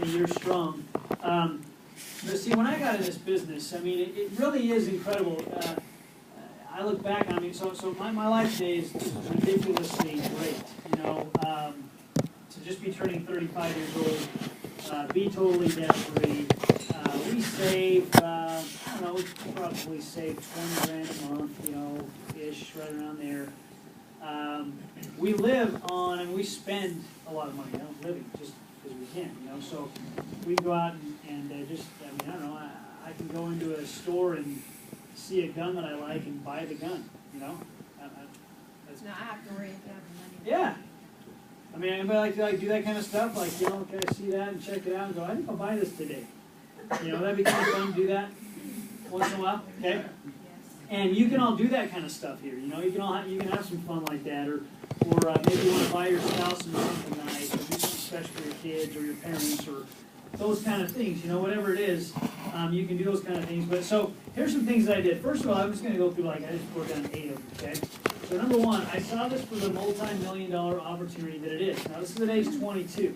a year strong. But see, when I got in this business, I mean, it really is incredible. I look back, I mean, so my life today is ridiculously great, you know, to just be turning 35 years old, be totally debt-free. We save, I don't know, we probably save 20 grand a month, you know, ish, right around there. We live on, and we spend a lot of money, living just because we can, you know, so we go out and just, I mean, I don't know, I can go into a store and see a gun that I like and buy the gun, you know? No, I have to worry about the money. Yeah. I mean, anybody like to do that kind of stuff? Like, you know, can I see that and check it out and go, I think I'll buy this today. You know, that'd be kind of fun to do that once in a while, okay? Yes. And you can all do that kind of stuff here, you know? You can have some fun like that, or maybe you want to buy your spouse something nice, or do something special for your kids or your parents, or those kind of things, you know, whatever it is, you can do those kind of things. But so here's some things that I did. First of all, I'm just going to go through, like, I just worked on 8 of them, okay? So number one, I saw this for the multi-million-dollar opportunity that it is. Now, this is at age 22.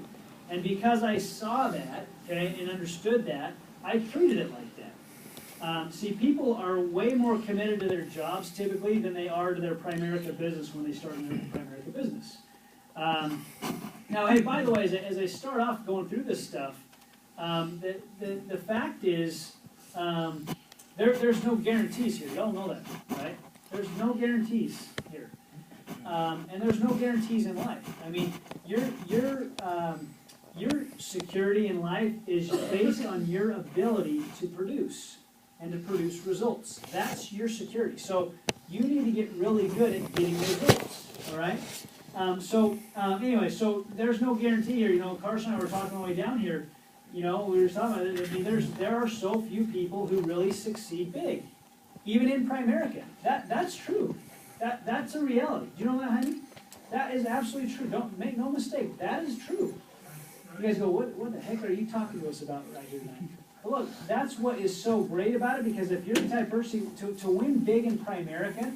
And because I saw that, okay, and understood that, I treated it like that. See, people are way more committed to their jobs typically than they are to their Primerica business when they start in their Primerica business. Now, hey, by the way, as I start off going through this stuff, the fact is, there's no guarantees here. Y'all know that, right? There's no guarantees here, and there's no guarantees in life. I mean, your security in life is based on your ability to produce and to produce results. That's your security. So you need to get really good at getting results. All right. Anyway, so there's no guarantee here. You know, Carson and I were talking on the way down here. You know, we were talking about it. I mean, there are so few people who really succeed big, even in Primerica. That's true. That's a reality. Do you know that, honey? That is absolutely true. Don't make no mistake. That is true. You guys go, what the heck are you talking to us about right here tonight? Well, look, that's what is so great about it, because if you're the type of person to win big in Primerica,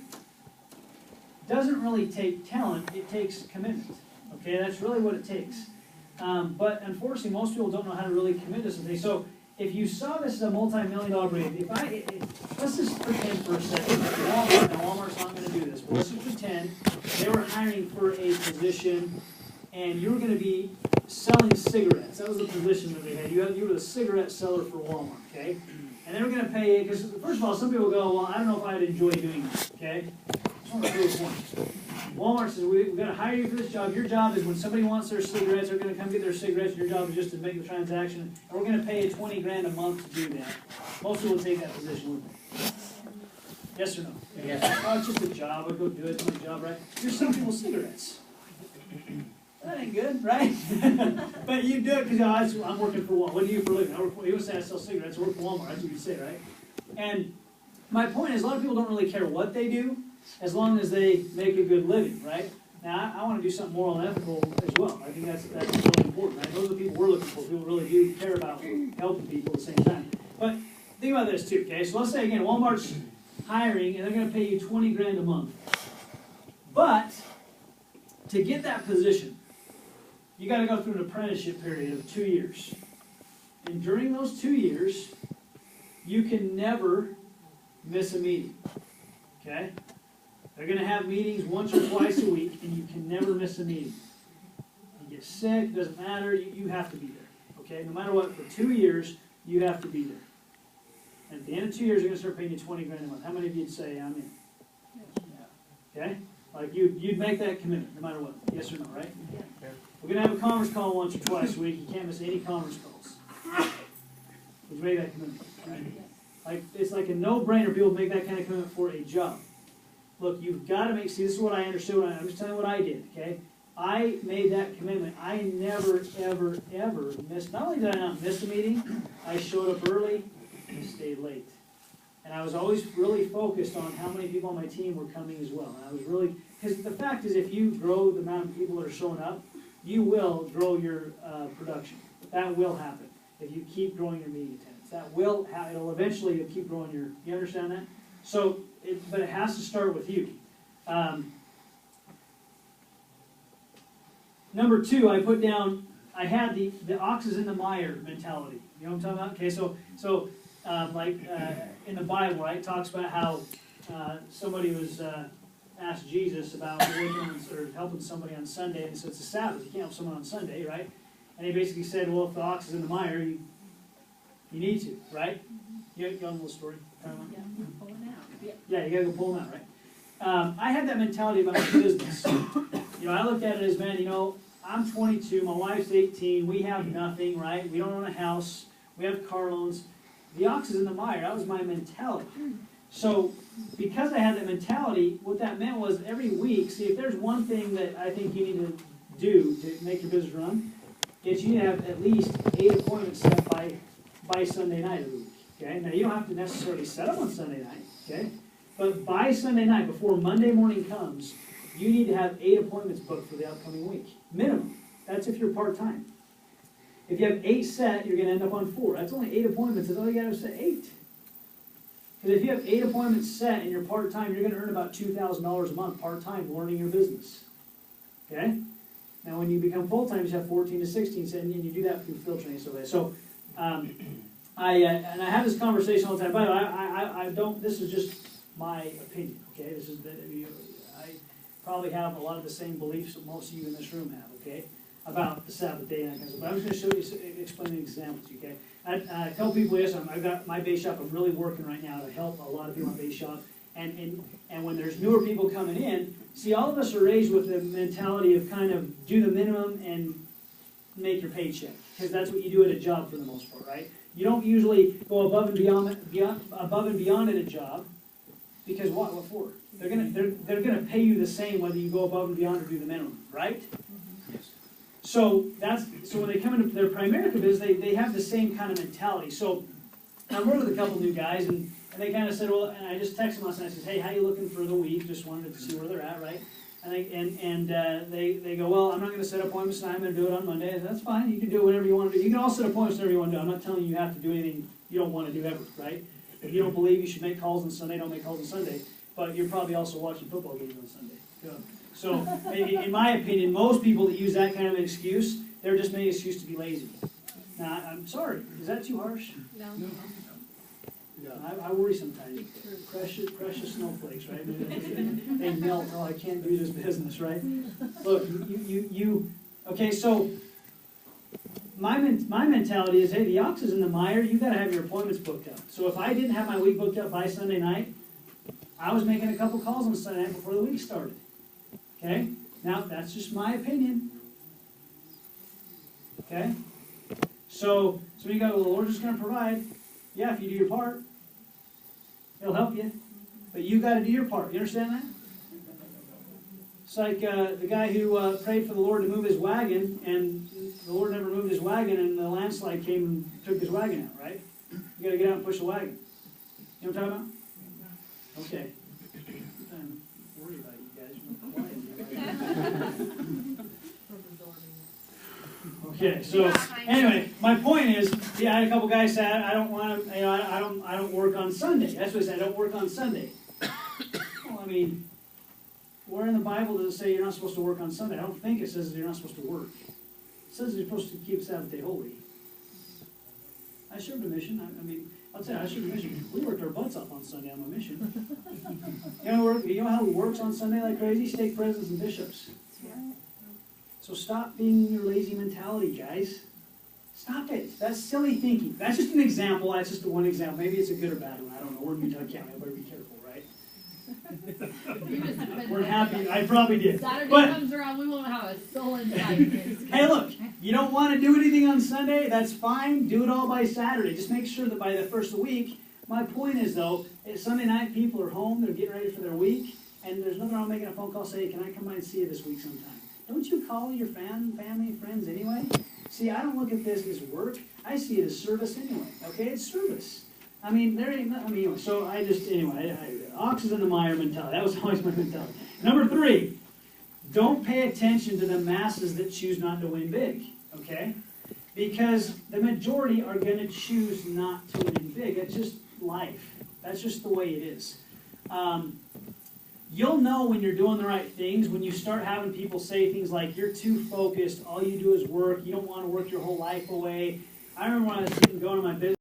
doesn't really take talent, it takes commitment. Okay, that's really what it takes. But unfortunately, most people don't know how to really commit to something. So if you saw this as a multi-million-dollar brand, let's just pretend for a second that Walmart's not going to do this, but let's just pretend they were hiring for a position and you were going to be selling cigarettes. That was the position that they had. You were the cigarette seller for Walmart, okay? And they were going to pay, because first of all, some people go, well, I don't know if I'd enjoy doing this, okay? I just want to prove a point. Walmart says, we're going to hire you for this job. Your job is when somebody wants their cigarettes, they're going to come get their cigarettes. Your job is just to make the transaction. And we're going to pay you 20 grand a month to do that. Most people would take that position, wouldn't they? Yes or no? Yes. Oh, it's just a job. I'll go do it. It's my job, right? You're selling people cigarettes. That ain't good, right? But you do it because I'm working for Walmart. What do you do for a living? You would say I sell cigarettes. I work for Walmart. That's what you say, right? And my point is, a lot of people don't really care what they do, as long as they make a good living, right? Now, I want to do something moral and ethical as well. I think that's really important, right? Those are the people we're looking for. People really do care about helping people at the same time. But think about this too, okay? So let's say, again, Walmart's hiring, and they're going to pay you 20 grand a month. But to get that position, you got to go through an apprenticeship period of 2 years. And during those 2 years, you can never miss a meeting, okay? They're going to have meetings once or twice a week, and you can never miss a meeting. You get sick, doesn't matter, you have to be there, okay? No matter what, for 2 years, you have to be there. And at the end of 2 years, they're going to start paying you 20 grand a month. How many of you would say, I'm in? Okay? Like, you'd make that commitment, no matter what. Yes or no, right? Yeah. We're going to have a conference call once or twice a week. You can't miss any conference calls. Would you make that commitment, right? Like, it's like a no-brainer. People make that kind of commitment for a job. Look, you've got to see, this is what I understood. I'm just telling you what I did, okay? I made that commitment. I never, ever, ever missed, not only did I not miss a meeting, I showed up early and stayed late. And I was always really focused on how many people on my team were coming as well. And I was really, because the fact is, if you grow the amount of people that are showing up, you will grow your production. That will happen if you keep growing your meeting attendance. That will happen. It'll eventually, you'll keep growing your, you understand that? So, but it has to start with you. Number 2, I put down I had the ox is in the mire mentality. You know what I'm talking about? Okay, in the Bible, right, it talks about how somebody was asked Jesus about working on, or helping somebody on Sunday, and so it's a Sabbath. You can't help someone on Sunday, right? And he basically said, well, if the ox is in the mire, you need to, right? You got a little story? Yeah, pull it out. Yeah, you gotta go pull them out, right? I had that mentality about my business. I looked at it as, man, I'm 22, my wife's 18, we have nothing, right? We don't own a house, we have car loans. The ox is in the mire. That was my mentality. So, because I had that mentality, what that meant was every week, see, if there's one thing that I think you need to do to make your business run, is you need to have at least 8 appointments set by Sunday night of the week. Okay? Now, you don't have to necessarily set them on Sunday night, okay? But by Sunday night, before Monday morning comes, you need to have 8 appointments booked for the upcoming week. Minimum. That's if you're part-time. If you have 8 set, you're going to end up on 4. That's only 8 appointments. That's all you got to set 8. Because if you have 8 appointments set and you're part-time, you're going to earn about $2,000 a month part-time learning your business. Okay? Now, when you become full-time, you have 14 to 16 set, and you do that through filtering and stuff like that. So, I have this conversation all the time. By the way, I don't. This is just my opinion. Okay? This is I probably have a lot of the same beliefs that most of you in this room have. Okay? About the Sabbath day and that kind of stuff. But I'm just going to show you, explain an example to you, okay? I tell people, yes, I've got my base shop. I'm really working right now to help a lot of people on base shop. And when there's newer people coming in, see, all of us are raised with the mentality of kind of do the minimum and make your paycheck. Because that's what you do at a job for the most part, right? You don't usually go above and beyond at a job. Because what? What for? They're gonna pay you the same whether you go above and beyond or do the minimum, right? So when they come into their Primerica business, they have the same kind of mentality. So I'm working with a couple new guys, and they kind of said, well, and I just texted them last night. I said, hey, how you looking for the week? Just wanted to see where they're at, right? And they go, well, I'm not going to set appointments tonight. I'm going to do it on Monday. I said, that's fine. You can do it whatever you want to do. You can all set appointments whatever you want to do. I'm not telling you you have to do anything you don't want to do ever, right? If you don't believe you should make calls on Sunday, don't make calls on Sunday. But you're probably also watching football games on Sunday. Yeah. So, in my opinion, most people that use that kind of excuse, they're just making an excuse to be lazy. Now, I'm sorry. Is that too harsh? No. I worry sometimes. Precious snowflakes, right? They melt. Oh, I can't do this business, right? Look, okay, so my mentality is, hey, the ox is in the mire. You've got to have your appointments booked up. So if I didn't have my week booked up by Sunday night, I was making a couple calls on Sunday night before the week started. Okay? Now, that's just my opinion. Okay? So you go, well, the Lord's just going to provide. Yeah, if you do your part, He'll help you. But you got to do your part. You understand that? It's like the guy who prayed for the Lord to move his wagon, and the Lord never moved his wagon, and the landslide came and took his wagon out, right? You got to get out and push the wagon. You know what I'm talking about? Okay. I'm worried about you guys. Okay, so anyway, my point is, yeah, I had a couple guys say I don't want to, I don't work on Sunday. That's what I said. I don't work on Sunday. Well, I mean, where in the Bible does it say you're not supposed to work on Sunday? I don't think it says that you're not supposed to work. It says you're supposed to keep Sabbath day holy. I served a mission. I mean, I'll tell you, I served a mission. We worked our butts off on Sunday on my mission. You know how it works on Sunday like crazy? Stake presidents and bishops. So stop being in your lazy mentality, guys. Stop it. That's silly thinking. That's just an example. That's just one example. Maybe it's a good or bad one. I don't know. We're in Utah County. I better be careful, right? We're happy. I probably did. Saturday comes around, we won't have a soul inside. Hey, look. You don't want to do anything on Sunday? That's fine. Do it all by Saturday. Just make sure that by the first of the week. My point is, though, Sunday night people are home. They're getting ready for their week. And there's nothing wrong making a phone call say, hey, can I come by and see you this week sometime? Don't you call your family, friends anyway? See, I don't look at this as work. I see it as service anyway. Okay, it's service. I mean, there ain't. Anyway, so I just ox is in the mire mentality. That was always my mentality. Number 3, don't pay attention to the masses that choose not to win big. Okay, because the majority are going to choose not to win big. It's just life. That's just the way it is. you'll know when you're doing the right things when you start having people say things like, you're too focused, all you do is work, you don't want to work your whole life away. I remember when I was going to my business,